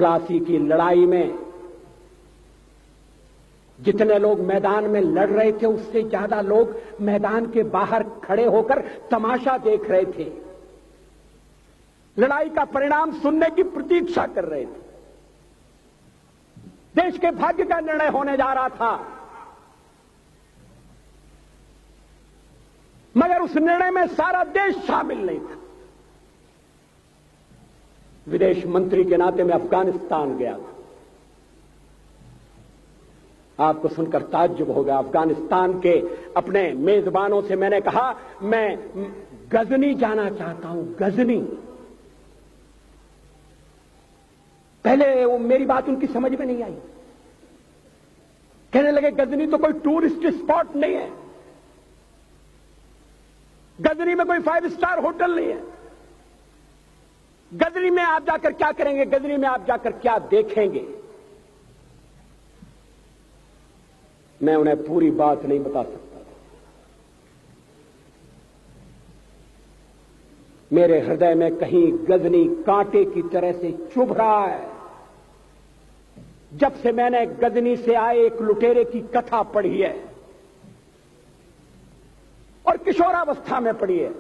प्लासी की लड़ाई में जितने लोग मैदान में लड़ रहे थे उससे ज्यादा लोग मैदान के बाहर खड़े होकर तमाशा देख रहे थे, लड़ाई का परिणाम सुनने की प्रतीक्षा कर रहे थे। देश के भाग्य का निर्णय होने जा रहा था, मगर उस निर्णय में सारा देश शामिल नहीं था। विदेश मंत्री के नाते मैं अफगानिस्तान गया था। आपको सुनकर ताज्जुब होगा, अफगानिस्तान के अपने मेजबानों से मैंने कहा मैं गजनी जाना चाहता हूं, गजनी। पहले वो मेरी बात उनकी समझ में नहीं आई, कहने लगे गजनी तो कोई टूरिस्ट स्पॉट नहीं है, गजनी में कोई 5 स्टार होटल नहीं है, गजनी में आप जाकर क्या करेंगे, गजनी में आप जाकर क्या देखेंगे। मैं उन्हें पूरी बात नहीं बता सकता था। मेरे हृदय में कहीं गजनी कांटे की तरह से चुभ रहा है। जब से मैंने गजनी से आए एक लुटेरे की कथा पढ़ी है और किशोरावस्था में पढ़ी है,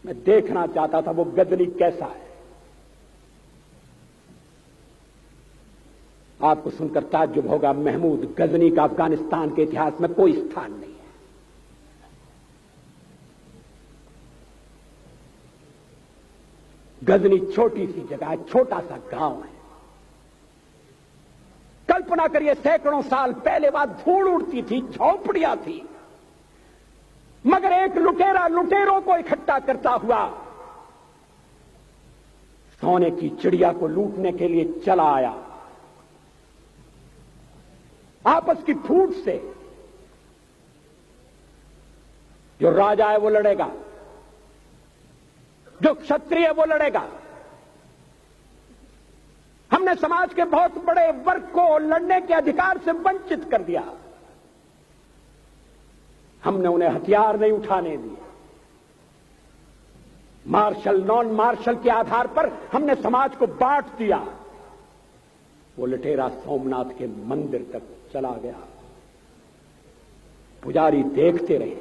मैं देखना चाहता था वो गजनी कैसा है। आपको सुनकर ताज्जुब होगा, महमूद गजनी का अफगानिस्तान के इतिहास में कोई स्थान नहीं है। गजनी छोटी सी जगह है, छोटा सा गांव है। कल्पना करिए सैकड़ों साल पहले वहां धूल उड़ती थी, झोंपड़ियां थी, मगर एक लुटेरा लुटेरों को इकट्ठा करता हुआ सोने की चिड़िया को लूटने के लिए चला आया। आपस की फूट से जो राजा है वो लड़ेगा, जो क्षत्रिय है वो लड़ेगा। हमने समाज के बहुत बड़े वर्ग को लड़ने के अधिकार से वंचित कर दिया। हमने उन्हें हथियार नहीं उठाने दिए। मार्शल नॉन मार्शल के आधार पर हमने समाज को बांट दिया। वो लुटेरा सोमनाथ के मंदिर तक चला गया, पुजारी देखते रहे।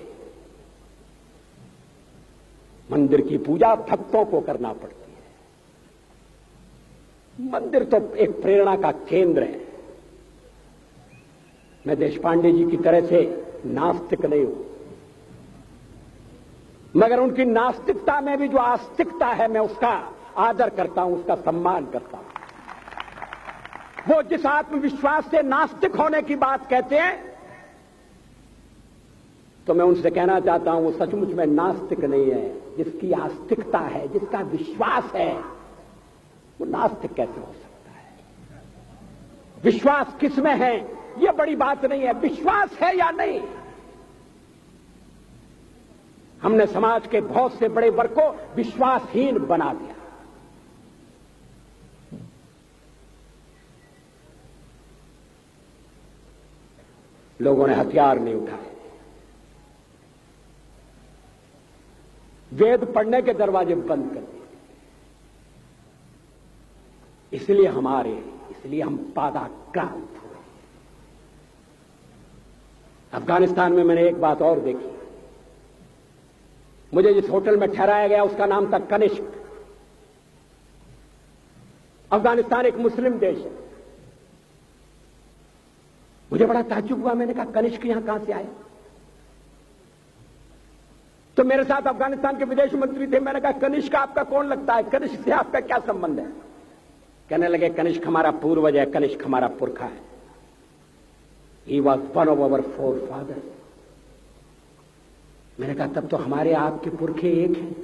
मंदिर की पूजा भक्तों को करना पड़ती है, मंदिर तो एक प्रेरणा का केंद्र है। मैं देशपांडे जी की तरह से नास्तिक नहीं हूं, मगर उनकी नास्तिकता में भी जो आस्तिकता है मैं उसका आदर करता हूं, उसका सम्मान करता हूं। वो जिस आत्मविश्वास से नास्तिक होने की बात कहते हैं, तो मैं उनसे कहना चाहता हूं वो सचमुच में नास्तिक नहीं है। जिसकी आस्तिकता है, जिसका विश्वास है, वो नास्तिक कैसे हो सकता है। विश्वास किसमें है ये बड़ी बात नहीं है, विश्वास है या नहीं। हमने समाज के बहुत से बड़े वर्ग को विश्वासहीन बना दिया। लोगों ने हथियार नहीं उठाए, वेद पढ़ने के दरवाजे बंद कर दिए। इसलिए हम पादाक्रांत हुए। अफगानिस्तान में मैंने एक बात और देखी। मुझे जिस होटल में ठहराया गया उसका नाम था कनिष्क। अफगानिस्तान एक मुस्लिम देश है। मुझे बड़ा ताज्जुब हुआ, मैंने कहा कनिष्क यहां कहां से आया। तो मेरे साथ अफगानिस्तान के विदेश मंत्री थे। मैंने कहा कनिष्क आपका कौन लगता है, कनिष्क से आपका क्या संबंध है। कहने लगे कनिष्क हमारा पूर्वज है, कनिष्क हमारा पुरखा है। He was one of our forefathers. मैंने कहा तब तो हमारे आपके पुरखे एक हैं।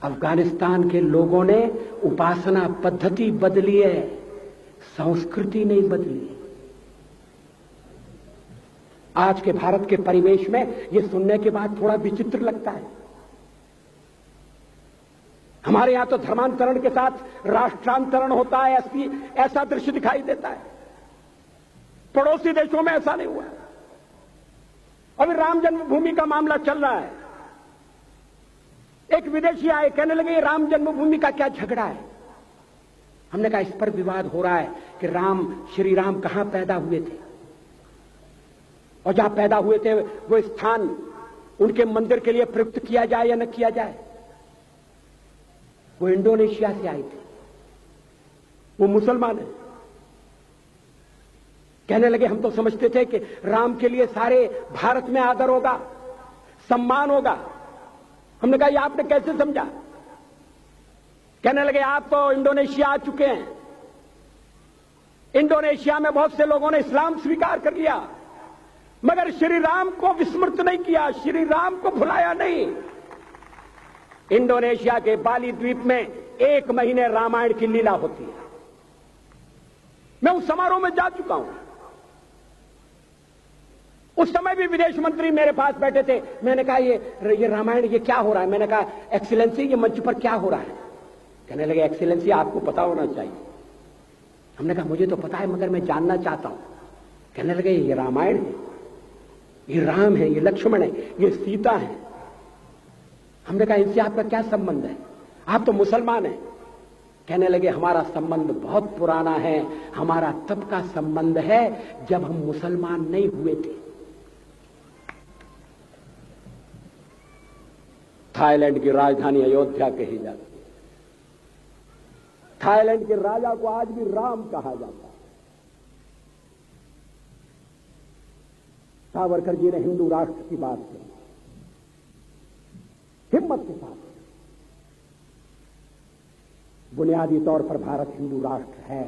अफगानिस्तान के लोगों ने उपासना पद्धति बदली है, संस्कृति नहीं बदली। आज के भारत के परिवेश में यह सुनने के बाद थोड़ा विचित्र लगता है। हमारे यहां तो धर्मांतरण के साथ राष्ट्रांतरण होता है, ऐसा दृश्य दिखाई देता है। पड़ोसी देशों में ऐसा नहीं हुआ। अभी राम जन्मभूमि का मामला चल रहा है। एक विदेशी आए, कहने लगे राम जन्मभूमि का क्या झगड़ा है। हमने कहा इस पर विवाद हो रहा है कि श्री राम कहां पैदा हुए थे, और जहां पैदा हुए थे वो स्थान उनके मंदिर के लिए प्रयुक्त किया जाए या न किया जाए। वो इंडोनेशिया से आए थे, वो मुसलमान है। कहने लगे हम तो समझते थे कि राम के लिए सारे भारत में आदर होगा, सम्मान होगा। हमने कहा ये आपने कैसे समझा। कहने लगे आप तो इंडोनेशिया आ चुके हैं, इंडोनेशिया में बहुत से लोगों ने इस्लाम स्वीकार कर लिया, मगर श्री राम को विस्मृत नहीं किया, श्री राम को भुलाया नहीं। इंडोनेशिया के बाली द्वीप में 1 महीने रामायण की लीला होती है। मैं उस समारोह में जा चुका हूं। उस समय भी विदेश मंत्री मेरे पास बैठे थे। मैंने कहा ये रामायण ये क्या हो रहा है। मैंने कहा एक्सीलेंसी ये मंच पर क्या हो रहा है। कहने लगे एक्सीलेंसी आपको पता होना चाहिए। हमने कहा मुझे तो पता है मगर मैं जानना चाहता हूं। कहने लगे ये रामायण है, ये राम है, ये लक्ष्मण है, ये सीता है। हमने कहा इनसे आपका क्या संबंध है, आप तो मुसलमान हैं। कहने लगे हमारा संबंध बहुत पुराना है, हमारा तब का संबंध है जब हम मुसलमान नहीं हुए थे। थाईलैंड की राजधानी अयोध्या कही जाती है। थाईलैंड के राजा को आज भी राम कहा जाता है। सावरकर जी ने हिंदू राष्ट्र की बात की, हिम्मत के साथ। बुनियादी तौर पर भारत हिंदू राष्ट्र है,